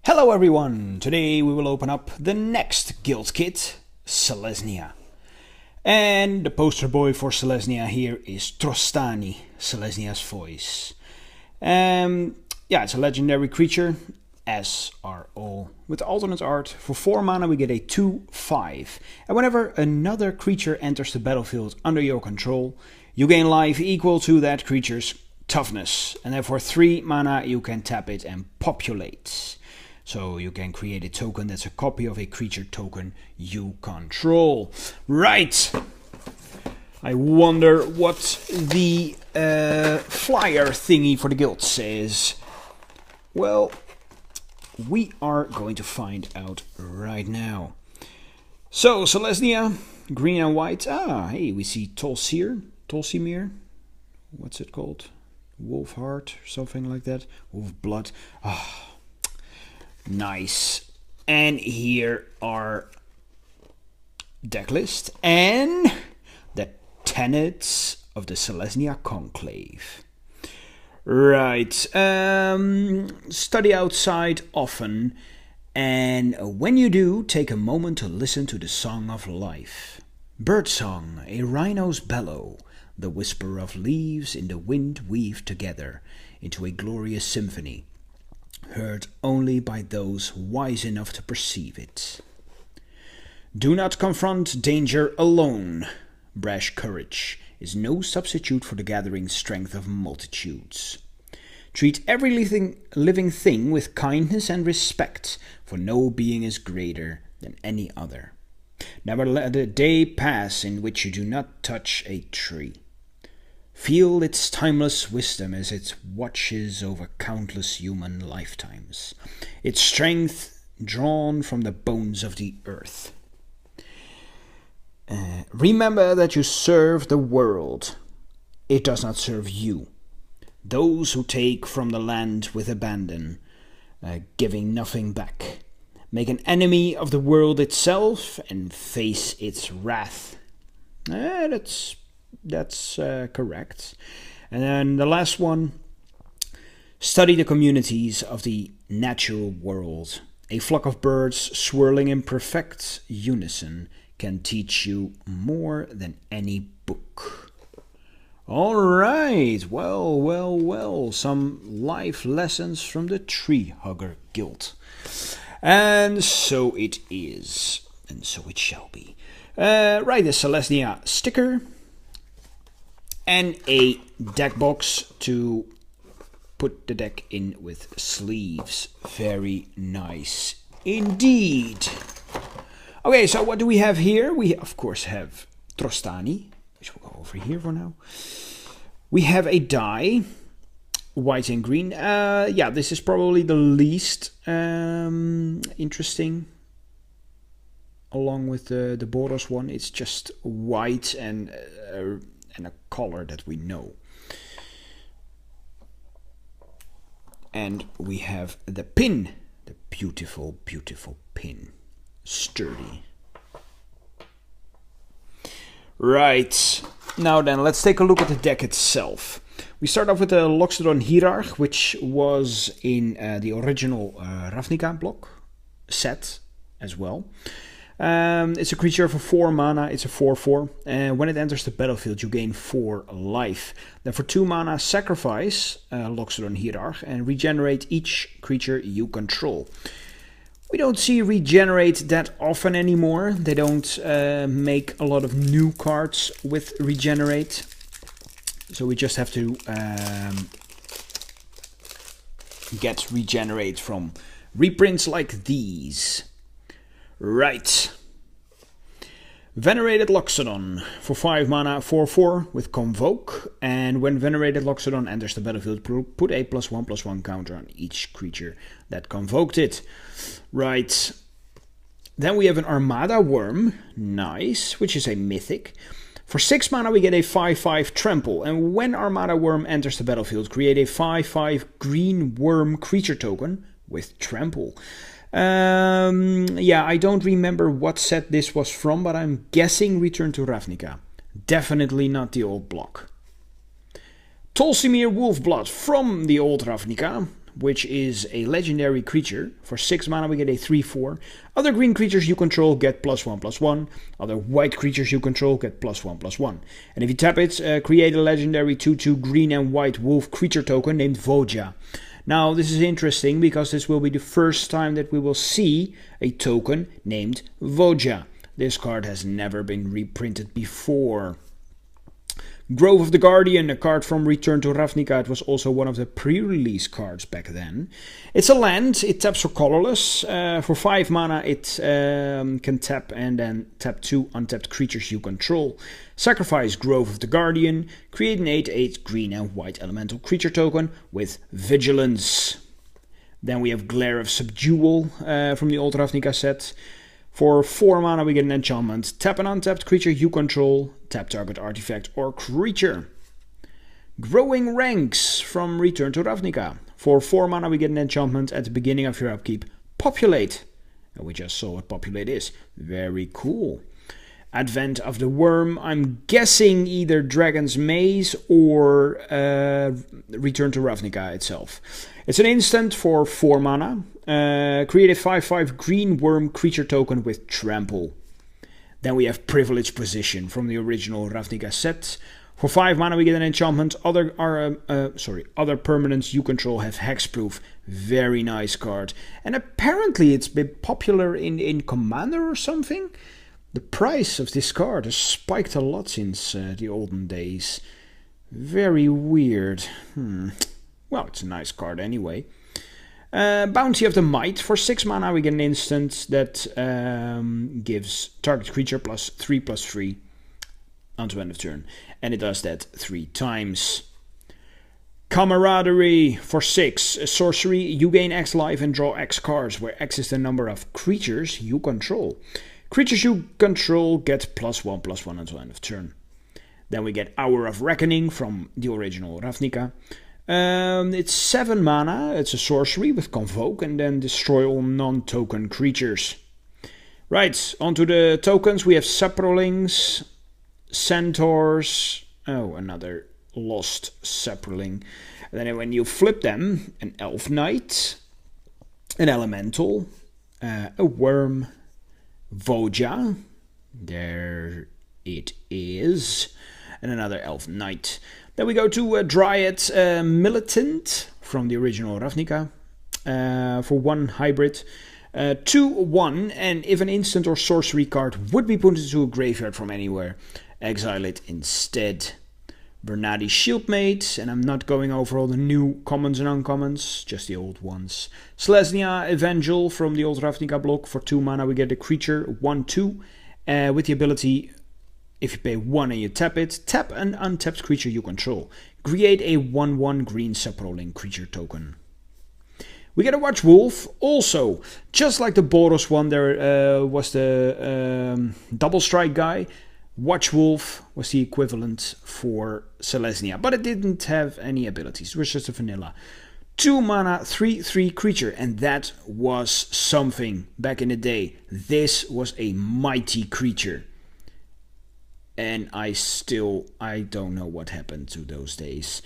Hello everyone! Today we will open up the next guild kit, Selesnya. And the poster boy for Selesnya here is Trostani, Selesnya's voice. Yeah, it's a legendary creature, as are all. With alternate art, for 4 mana we get a 2/5. And whenever another creature enters the battlefield under your control, you gain life equal to that creature's toughness. And then for 3 mana you can tap it and populate. So you can create a token that's a copy of a creature token you control. Right! I wonder what the flyer thingy for the guild says. Well, we are going to find out right now. So, Selesnya, green and white. Hey, we see Tolsimir. What's it called? Wolf Heart, something like that. Wolf Blood. Nice. And here are deck list and the tenets of the Selesnya Conclave. Right. Study outside often, and when you do, take a moment to listen to the song of life. Birdsong, a rhino's bellow, the whisper of leaves in the wind weave together into a glorious symphony, heard only by those wise enough to perceive it. Do not confront danger alone. Brash courage is no substitute for the gathering strength of multitudes. Treat every living thing with kindness and respect, for no being is greater than any other. Never let a day pass in which you do not touch a tree. Feel its timeless wisdom as it watches over countless human lifetimes, its strength drawn from the bones of the earth. Remember that you serve the world. It does not serve you. Those who take from the land with abandon, giving nothing back, make an enemy of the world itself and face its wrath. That's correct. And then the last one, study the communities of the natural world. A flock of birds swirling in perfect unison can teach you more than any book. All right, well, some life lessons from the Tree Hugger Guild. And so it is, and so it shall be. Right, the Selesnya sticker. And a deck box to put the deck in with sleeves. Very nice indeed. Okay, so what do we have here? We, of course, have Trostani, which will go over here for now. We have a die, white and green. Yeah, this is probably the least interesting. Along with the Boros one, it's just white and a color that we know. And we have the pin, the beautiful, beautiful pin. Sturdy. Right, now then, let's take a look at the deck itself. We start off with the Loxodon Hierarch, which was in the original Ravnica block set as well. It's a creature for 4 mana, it's a 4/4, and when it enters the battlefield you gain 4 life. Then for 2 mana sacrifice Loxodon Hierarch and regenerate each creature you control. We don't see regenerate that often anymore. They don't make a lot of new cards with regenerate. So we just have to get regenerate from reprints like these. Right. Venerated Loxodon for 5 mana, 4/4 with Convoke, and when Venerated Loxodon enters the battlefield, put a +1/+1 counter on each creature that convoked it. Right. Then we have an Armada Worm, nice, which is a mythic. For 6 mana we get a 5/5 Trample, and when Armada Worm enters the battlefield, create a 5/5 green worm creature token with Trample. Yeah, I don't remember what set this was from, but I'm guessing Return to Ravnica. Definitely not the old block. Tolsimir Wolfblood from the old Ravnica, which is a legendary creature. For 6 mana we get a 3/4. Other green creatures you control get +1/+1. Other white creatures you control get +1/+1. And if you tap it, create a legendary 2/2 green and white wolf creature token named Voja. Now this is interesting because this will be the first time that we will see a token named Voja. This card has never been reprinted before. Grove of the Guardian, a card from Return to Ravnica. It was also one of the pre-release cards back then. It's a land, it taps for colorless. For 5 mana it can tap and then tap 2 untapped creatures you control. Sacrifice Grove of the Guardian, create an 8/8 green and white elemental creature token with Vigilance. Then we have Glare of Subdual from the old Ravnica set. For 4 mana we get an enchantment. Tap an untapped creature you control. Tap target artifact or creature. Growing Ranks from Return to Ravnica. For 4 mana we get an enchantment at the beginning of your upkeep. Populate. And we just saw what Populate is. Very cool. Advent of the Worm. I'm guessing either Dragon's Maze or Return to Ravnica itself. It's an instant for 4 mana. Create a 5/5 green worm creature token with Trample. Then we have Privileged Position from the original Ravnica set. For 5 mana we get an enchantment. Other permanents you control have hexproof. Very nice card. And apparently it's been popular in Commander or something. The price of this card has spiked a lot since the olden days. Very weird. Well, it's a nice card anyway. Bounty of the Might. For 6 mana we get an instant that gives target creature +3/+3 until end of turn. And it does that 3 times. Camaraderie. For 6, a sorcery. You gain X life and draw X cards, where X is the number of creatures you control. Creatures you control get +1/+1 until end of turn. Then we get Hour of Reckoning from the original Ravnica. It's 7 mana, it's a sorcery with Convoke and then destroy all non-token creatures. Right, onto the tokens. We have Saprolings, Centaurs, another lost Saproling. And then when you flip them, an Elf Knight, an Elemental, a Worm, Voja, there it is, and another Elf Knight. Then we go to Dryad Militant from the original Ravnica for 1 hybrid. 2/1, and if an instant or sorcery card would be put into a graveyard from anywhere, exile it instead. Bernadi Shieldmate, and I'm not going over all the new commons and uncommons, just the old ones. Selesnya Evangel from the old Ravnica block. For 2 mana we get a creature 1/2 with the ability, if you pay 1 and you tap it, tap an untapped creature you control. Create a 1/1 green Saproling creature token. We get a Watchwolf. Also, just like the Boros one, there was the double strike guy. Watchwolf was the equivalent for Selesnya, but it didn't have any abilities. It was just a vanilla. 2 mana, 3/3 creature, and that was something back in the day. This was a mighty creature. And I don't know what happened to those days.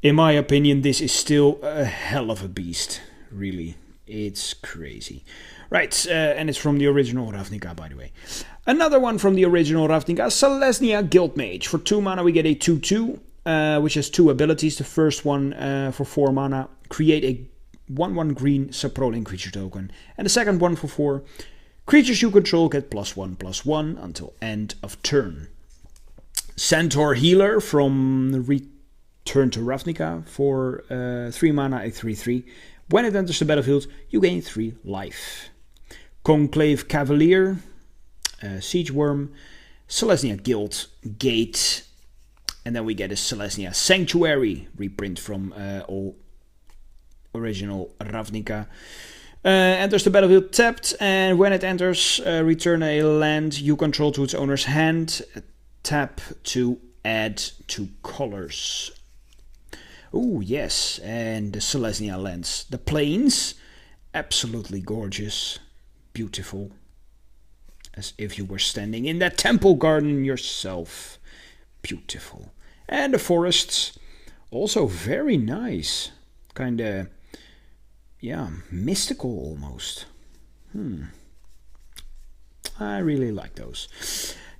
In my opinion, this is still a hell of a beast. Really, it's crazy. Right, and it's from the original Ravnica, by the way. Another one from the original Ravnica, Selesnya Guildmage. For 2 mana we get a 2/2, which has 2 abilities. The first one for 4 mana, create a 1/1 green Saproling creature token. And the second one for 4, creatures you control get +1/+1 until end of turn. Centaur Healer from Return to Ravnica. For 3 mana, a 3/3. When it enters the battlefield, you gain 3 life. Conclave Cavalier, Siege Worm, Selesnya Guild Gate, and then we get a Selesnya Sanctuary, reprint from all original Ravnica. Enters the battlefield tapped, and when it enters, return a land you control to its owner's hand. Tap to add 2 colors. Oh yes, and the Selesnya lands. The plains, absolutely gorgeous, beautiful, as if you were standing in that temple garden yourself. Beautiful. And the forests, also very nice. Kinda yeah, mystical almost. I really like those.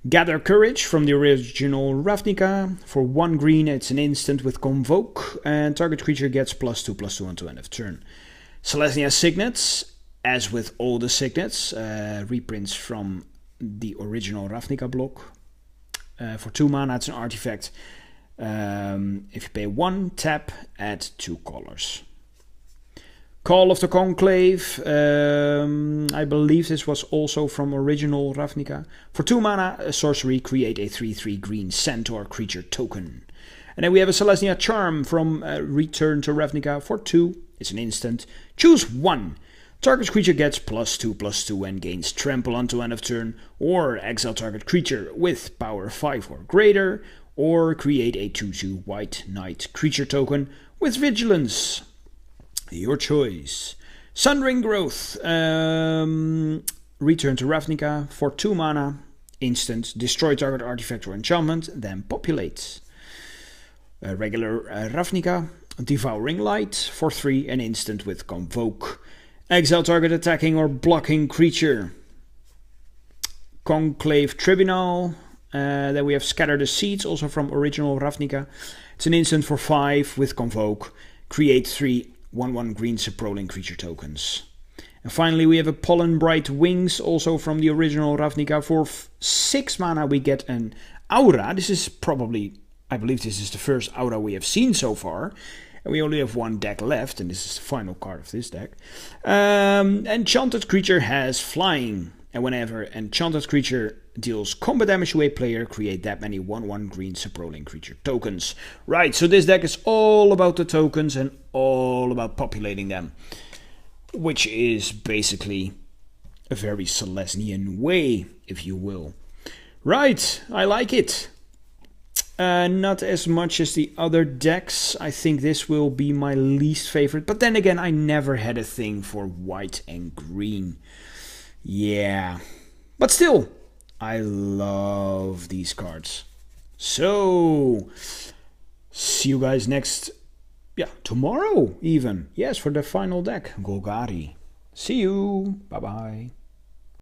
Gather Courage from the original Ravnica. For 1 green, it's an instant with Convoke, and target creature gets +2/+2 until end of turn. Selesnya Signets, as with all the Signets, reprints from the original Ravnica block. For 2 mana, it's an artifact. If you pay 1, tap, add 2 colors. Call of the Conclave. I believe this was also from original Ravnica. For 2 mana, a sorcery, create a 3/3 green centaur creature token. And then we have a Selesnya Charm from Return to Ravnica. For 2, it's an instant. Choose 1. Target creature gets +2/+2 and gains trample until end of turn, or exile target creature with power 5 or greater, or create a 2/2 white knight creature token with vigilance. Your choice. Sundering Growth. Return to Ravnica. For 2 mana, instant. Destroy target artifact or enchantment, then populate. Regular Ravnica. Devouring Light. For 3, an instant with Convoke. Exile target attacking or blocking creature. Conclave Tribunal. Then we have Scatter the Seeds, also from original Ravnica. It's an instant for 5 with Convoke. Create 3 1/1 green Saproling creature tokens. And finally we have a Pollen Bright Wings, also from the original Ravnica. For 6 mana we get an Aura. This is probably, I believe this is the first Aura we have seen so far. And we only have 1 deck left, and this is the final card of this deck. Enchanted creature has flying. And whenever enchanted creature deals combat damage to a player, create that many 1/1 green Saproling creature tokens. Right, so this deck is all about the tokens and all about populating them, which is basically a very Selesnyan way, if you will. Right, I like it. Not as much as the other decks. I think this will be my least favorite. But then again, I never had a thing for white and green. Yeah. But still, I love these cards. So, see you guys tomorrow even. Yes, for the final deck, Golgari. See you. Bye-bye.